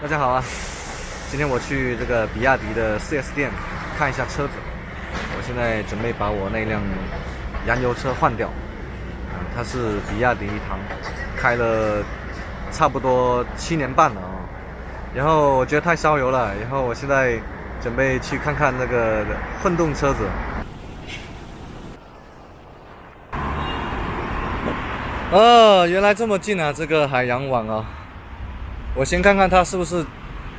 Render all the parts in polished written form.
大家好啊！今天我去这個比亞迪的 4S 店看一下車子。我現在準備把我那輛燃油車換掉。它是比亞迪唐，開了差不多7年半了啊。然後我覺得太燒油了，然後我現在準備去看看那個混動車子。原來這麼近啊！這個海洋網啊。我先看看它是不是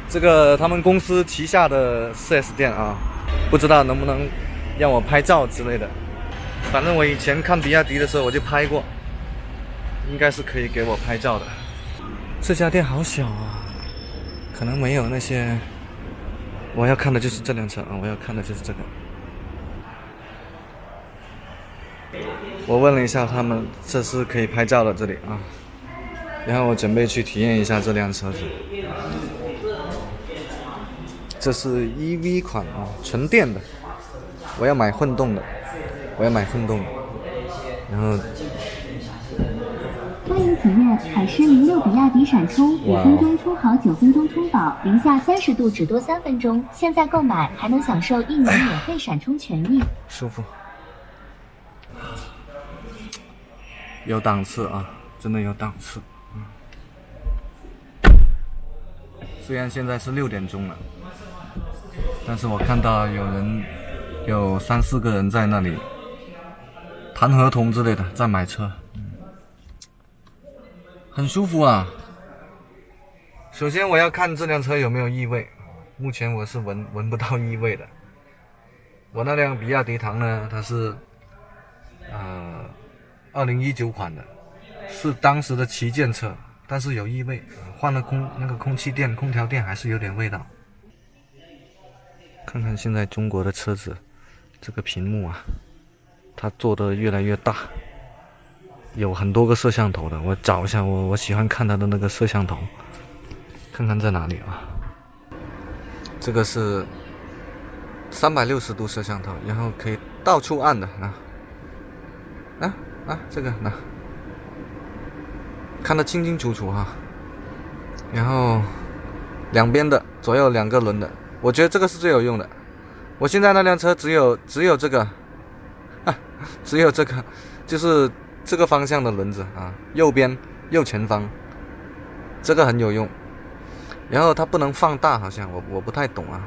這個他們公司旗下的 4S 店啊，不知道能不能讓我拍照之類的。反正我以前看比亞迪的時候我就拍過，應該是可以給我拍照的。這家店好小啊，可能沒有那些。我要看的就是這輛車啊，我要看的就是這個。我問了一下他們，這是可以拍照的這裡啊。然後我準備去體驗一下這輛車子，這是 EV 款啊，純電的。我要買混動的，然後歡迎體驗海獅06比亞迪閃充，5分鐘充好，9分鐘充飽，零下30度只多3分鐘。現在購買還能享受1年免費閃充權益，舒服，有檔次啊，真的有檔次。雖然現在是6點鐘了，但是我看到有3、4個人在那裡談合同之類的，在買車，很舒服啊。首先我要看這輛車有沒有異味，目前我是聞不到異味的。我那輛比亞迪唐呢，它是2019款的，是當時的旗艦車。但是有異味，換了那個空氣墊、空調墊還是有點味道。看看現在中國的車子，這個屏幕啊，它做得越來越大，有很多個攝像頭的。我找一下，我喜歡看它的那個攝像頭，看看在哪裡啊？這個是360度攝像頭，然後可以到處按的這個看得清清楚楚哈，然後兩邊的左右2個輪的，我覺得這個是最有用的。我現在那輛車只有這個，只有這個，就是這個方向的輪子啊，右前方，這個很有用。然後它不能放大，好像我不太懂啊。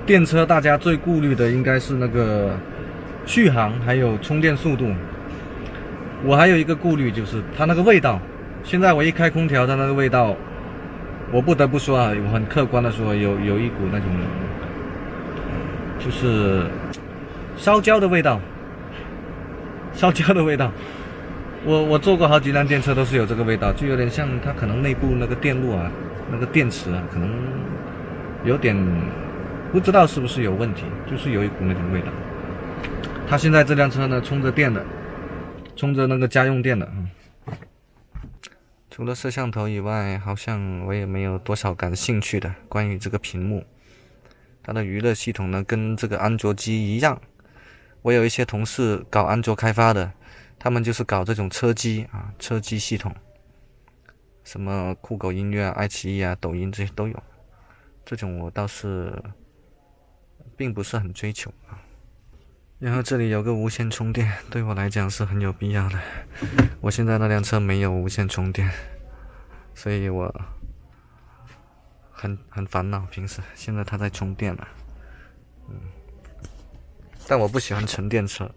電車大家最顧慮的應該是那個續航還有充電速度。我還有一個顧慮，就是它那個味道。現在我一開空調，它那個味道，我不得不說啊，我很客觀的說，有一股那種就是燒焦的味道。我坐過好幾輛電車都是有這個味道，就有點像它可能內部那個電路啊，那個電池啊，可能有點不知道是不是有問題，就是有一股那種味道。它現在這輛車呢，充着電的。充着那個家用電的，除了攝像頭以外，好像我也沒有多少感興趣的。關於這個屏幕，它的娛樂系統呢，跟這個安卓機一樣。我有一些同事搞安卓開發的，他們就是搞這種車機啊，車機系統，什麼酷狗音樂啊、愛奇藝啊、抖音這些都有。這種我倒是並不是很追求啊。然後這裡有個無線充電，對我來講是很有必要的。我現在那輛車沒有無線充電，所以我很煩惱。平時現在它在充電了，但我不喜歡純電車。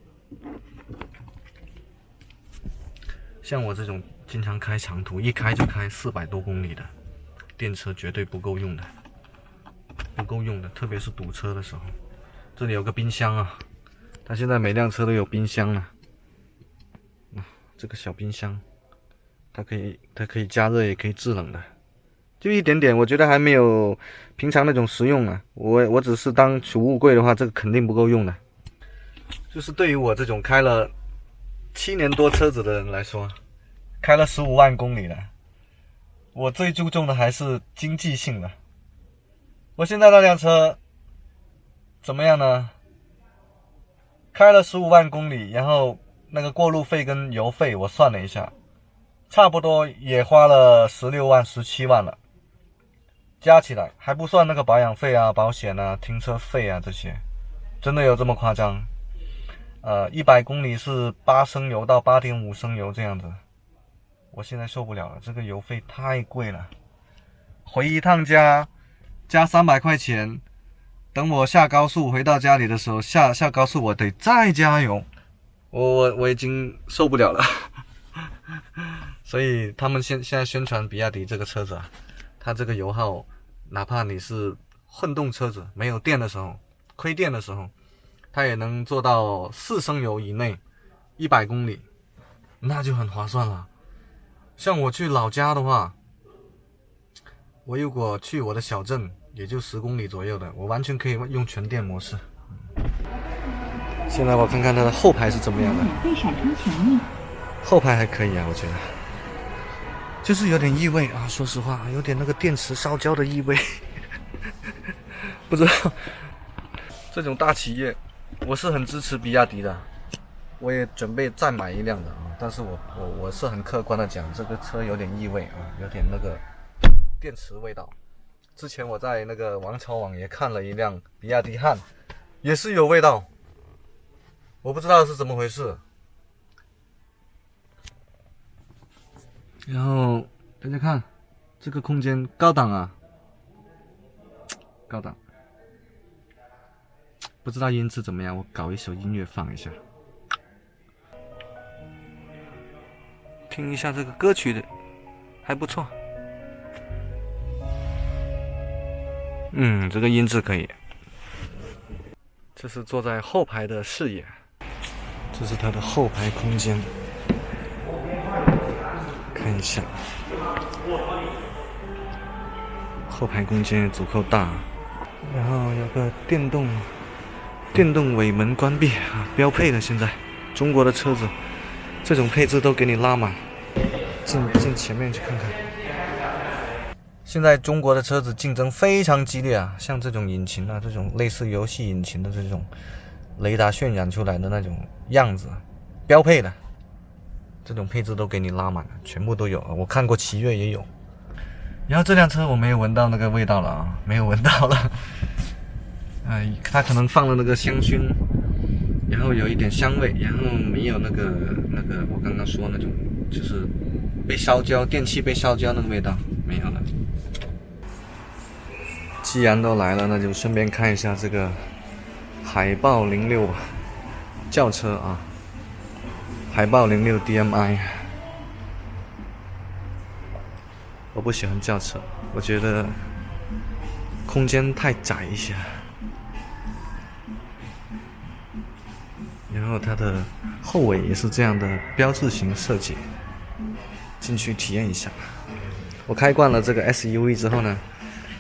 像我這種經常開長途，一開就開400多公里的電車，絕對不夠用的，特別是堵車的時候。這裡有個冰箱啊。它現在每輛車都有冰箱了，這個小冰箱，它可以加熱也可以制冷的，就一點點，我覺得還沒有平常那種實用啊。我只是當儲物櫃的話，這個肯定不夠用的。就是對於我這種開了7年多車子的人來說，開了15萬公里了，我最注重的還是經濟性的。我現在那輛車怎麼樣呢？開了15萬公里，然後那個過路費跟油費我算了一下，差不多也花了16萬、17萬了。加起來還不算那個保養費啊、保險啊、停車費啊這些，真的有這麼誇張？100公里是8升油到8.5升油這樣子，我現在受不了了，這個油費太貴了。回一趟家加300塊錢，等我下高速回到家裡的時候，下高速我得再加油，我已經受不了了。所以他們现在宣傳比亞迪這個車子啊，它這個油耗，哪怕你是混動車子沒有電的時候，虧電的時候，它也能做到4升油以內，100公里，那就很划算了。像我去老家的話，我如果去我的小鎮，也就10公里左右的，我完全可以用全電模式。现在我看看它的後排是怎麼樣的。免費閃充權益。後排還可以啊，我覺得，就是有點異味啊。說實話，有點那個電池燒焦的異味。不知道這種大企業，我是很支持比亞迪的，我也準備再買一輛的啊。但是我是很客觀的講，這個車有點異味啊，有點那個電池味道。之前我在那個王朝網也看了一輛比亞迪漢，也是有味道，我不知道是怎麼回事。然後大家看這個空間高檔啊，高檔，不知道音質怎麼樣，我搞一首音樂放一下，聽一下這個歌曲的，還不錯。這個音質可以。這是坐在後排的視野，這是它的後排空間。看一下，後排空間足夠大，然後有個電動尾門關閉啊，標配的。現在中國的車子這種配置都給你拉滿。進前面去看看。現在中國的車子競爭非常激烈啊，像這種引擎啊，這種類似遊戲引擎的這種雷達渲染出來的那種樣子，標配的。這種配置都給你拉滿了，全部都有。我看過奇越也有。然後這輛車我沒有聞到那個味道了啊，沒有聞到了。它可能放了那個香薰，然後有一點香味，然後沒有那個我剛剛說那種就是被燒焦，電器被燒焦那個味道沒有了。既然都來了，那就順便看一下這個海豹06吧，轎車啊。海豹06 DMI， 我不喜歡轎車，我覺得空間太窄一些。然後它的後尾也是這樣的標誌型設計，進去體驗一下。我開慣了這個 SUV 之後呢，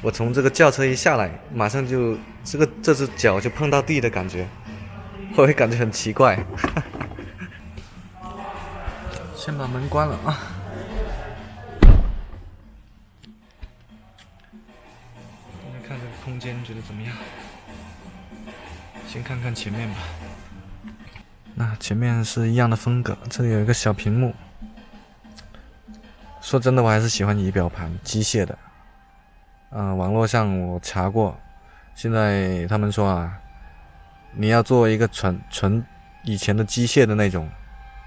我從這個轎車一下來，馬上就這隻腳就碰到地的感覺，我會感覺很奇怪。先把門關了啊！大家看这个空间，觉得怎麼樣？先看看前面吧。那前面是一樣的風格，這裡有一個小屏幕。說真的，我還是喜歡儀表盤機械的。網絡上我查過，現在他們說啊，你要做一個純以前的機械的那種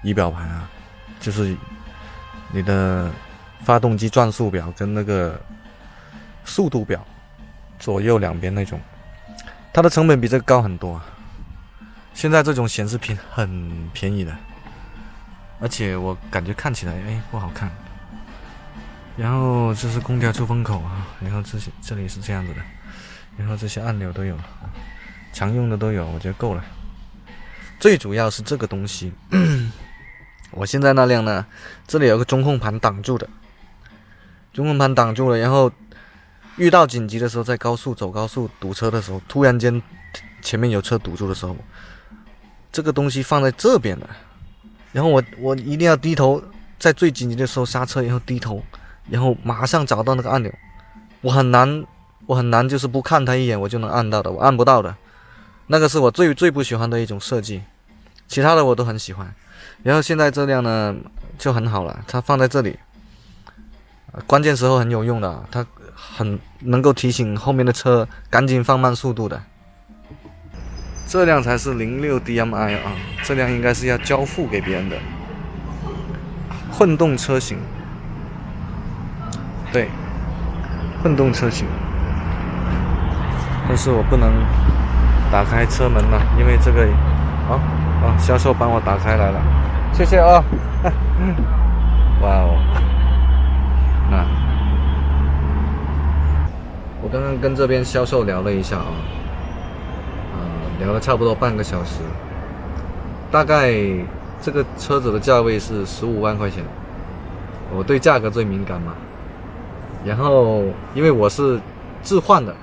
儀表盤啊。就是你的發動機轉速表跟那個速度表左右兩邊那種，它的成本比這個高很多。現在這種顯示屏很便宜的，而且我感覺看起來不好看。然後這是空調出風口啊，然後這裡是這樣子的，然後這些按鈕都有，常用的都有，我覺得夠了。最主要是這個東西。我現在那輛呢，這裡有個中控盤擋住的，中控盤擋住了，然後遇到緊急的時候，在走高速堵車的時候，突然間前面有車堵住的時候，這個東西放在這邊的，然後我一定要低頭，在最緊急的時候剎車，然後低頭，然後馬上找到那個按鈕，我很難就是不看它一眼我就能按到的，我按不到的，那個是我最不喜歡的一種設計，其他的我都很喜歡。然後現在這輛呢就很好了，它放在這裡，關鍵時候很有用的，它很能夠提醒後面的車趕緊放慢速度的。這輛才是06 DMI 啊，這輛應該是要交付給別人的混動車型。對，混動車型。但是我不能打開車門了，因為這個銷售幫我打開來了，謝謝啊！哇哦，那我剛剛跟這邊銷售聊了一下啊，聊了差不多半個小時，大概這個車子的價位是15萬塊錢，我對價格最敏感嘛。然後因為我是置換的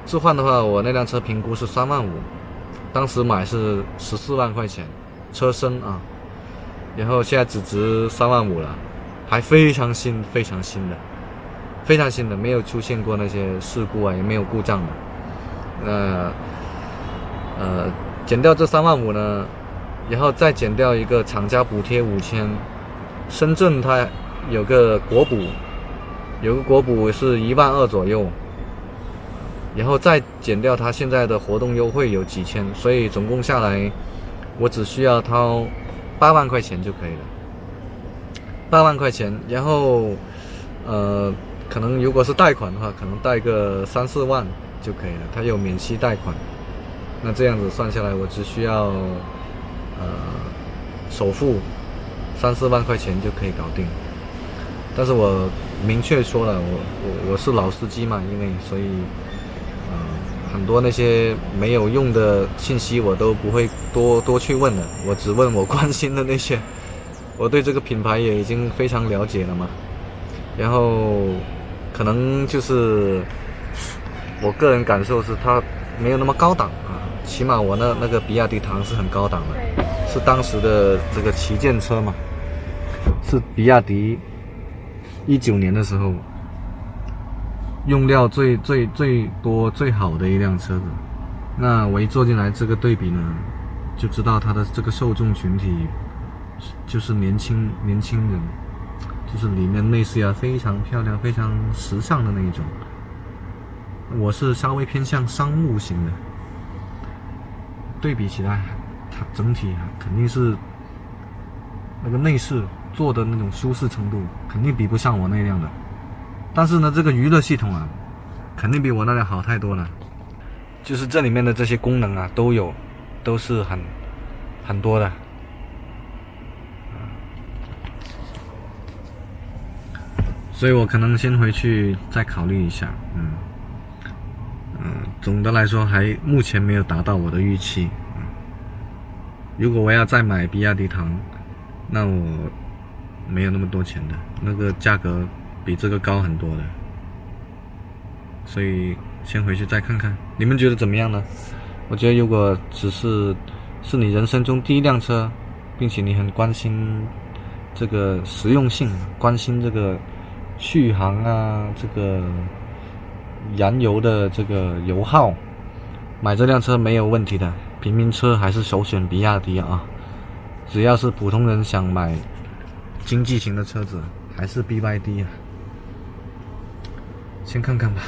話，我那輛車評估是3萬5，當時買是14萬塊錢車身啊，然後現在只值3萬5了，還非常新的，沒有出現過那些事故啊，也沒有故障的。減掉這3萬5呢，然後再減掉一個廠家補貼5000，深圳它有個國補是1萬2左右，然後再減掉它現在的活動優惠有幾千，所以總共下來我只需要掏8萬塊錢就可以了。8萬塊錢，然後可能如果是貸款的話，可能貸個3、4萬就可以了，它有免息貸款。那這樣子算下來，我只需要首付3、4萬塊錢就可以搞定。但是我明確說了，我是老司機嘛，所以很多那些沒有用的信息我都不會多去問的，我只問我關心的那些。我對這個品牌也已經非常了解了嘛，然後可能就是我個人感受是它沒有那麼高檔啊，起碼我那個比亞迪唐是很高檔的，是當時的這個旗艦車嘛，是比亞迪19年的時候用料最多最好的一輛車子。那我一坐進來，這個對比呢，就知道它的這個受眾群體就是年輕人，就是裡面內饰啊非常漂亮、非常時尚的那一種。我是稍微偏向商務型的，对比起来，它整體肯定是那個内飾做的那種舒適程度肯定比不上我那輛的。但是呢，這個娛樂系統啊，肯定比我那輛好太多了。就是這裡面的這些功能啊，都是很多的。所以我可能先回去再考慮一下。總的來說目前沒有達到我的預期。如果我要再買比亞迪唐，那我沒有那麼多錢的，那個價格比這個高很多的。所以先回去再看看，你們覺得怎麼樣呢？我覺得如果只是你人生中第一輛車，並且你很關心這個實用性，關心這個續航啊，這個燃油的這個油耗，買這輛車沒有問題的。平民車還是首選比亞迪啊，只要是普通人想買經濟型的車子，還是 BYD 啊，先看看吧。